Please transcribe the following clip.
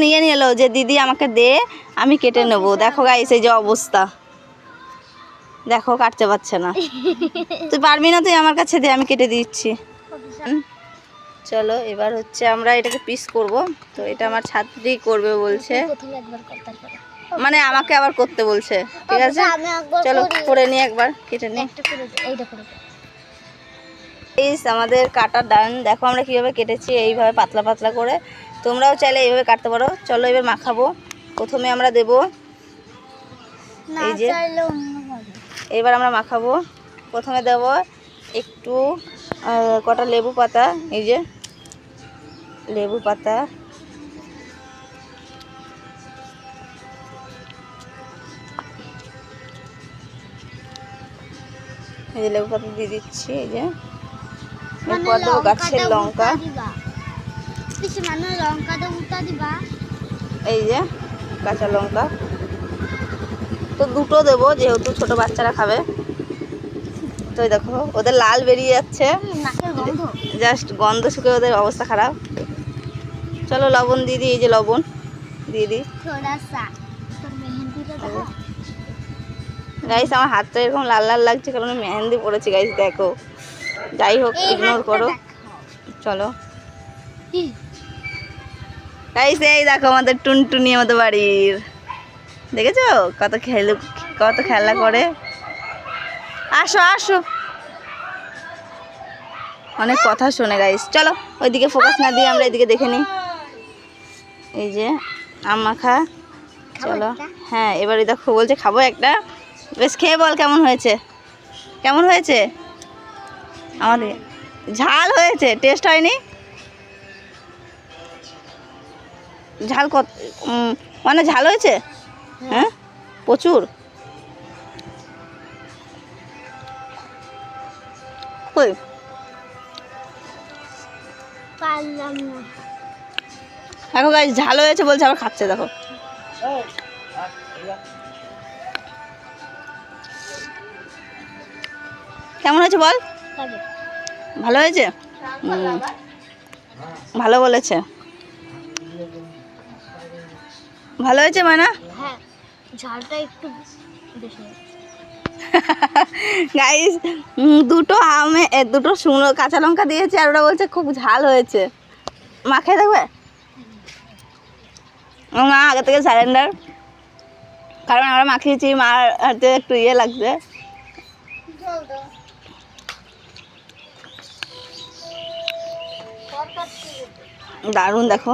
নিয়ে নিল যে দিদি আমাকে দে আমি কেটে নেবো। দেখো গাইস এই যে অবস্থা, দেখো কাটতে পারছে না। তুই পারবি না, তুই আমার কাছে দে, আমি কেটে দিচ্ছি। চলো এবার হচ্ছে আমরা এটাকে পিস করব। তো এটা আমার ছাত্রী করবে বলছে, মানে আমাকে আবার করতে বলছে। ঠিক আছে চলো করে নিয়ে একবার কেটে নিই। আমাদের কাটা ডান, দেখো আমরা কিভাবে কেটেছি, এইভাবে পাতলা পাতলা করে। তোমরাও চাইলে এইভাবে কাটতে পারো। চলো এবার মাখাবো। প্রথমে আমরা দেব এই যে, এবার আমরা মাখাবো। প্রথমে দেব একটু কটা লেবু পাতা, এই যে লেবু পাতা, এই যে লেবু পাতা দিয়ে দিচ্ছি। এই যে এরপর দেবো গাছের লঙ্কা, এই যে কাঁচা লঙ্কা। তো দুটো দেবো যেহেতু ছোট বাচ্চারা খাবে। তো দেখো ওদের লাল বেরিয়ে যাচ্ছে, জাস্ট গন্ধ শুকে ওদের অবস্থা খারাপ। চলো লবণ দিয়ে দিই, এই যে লবণ দিয়ে দিই। গাইস আমার হাতটা এরকম লাল লাল লাগছে কারণ মেহেন্দি পড়েছি গাইস, দেখো। যাই হোক ইগনোর করো। চলো গাইস এই দেখো আমাদের টুনটুনি আমাদের বাড়ির, দেখেছো কত খেলা করে। আসো আসো, অনেক কথা শোনে গাইস। চলো ওইদিকে ফোকাস না দিয়ে আমরা এদিকে দেখে নিই। এই যে আম মাখা। চলো হ্যাঁ এবারে দেখো বলছে খাবো একটা, বেশ খেয়ে বল কেমন হয়েছে, কেমন হয়েছে। আমাদের ঝাল হয়েছে, টেস্ট হয়নি। ঝাল কত মানে ঝাল হয়েছে, হ্যাঁ প্রচুর। কই দেখো গাইস ঝাল হয়েছে বলছে, আবার খাচ্ছে দেখো। কেমন হয়েছে বল, ভালো হয়েছে। ভালো বলেছে, ভালো হয়েছে মানে ঝালটা একটু বেশি। গাইস দুটো শুকনো কাঁচা লঙ্কা দিয়েছে আর ওরা বলছে খুব ঝাল হয়েছে। মা খেয়ে দেখবে, মা আগে থেকে স্যারেন্ডার, কারণ আমরা মাখিয়েছি, মার হাতে একটু ইয়ে লাগছে। দারুণ দেখো।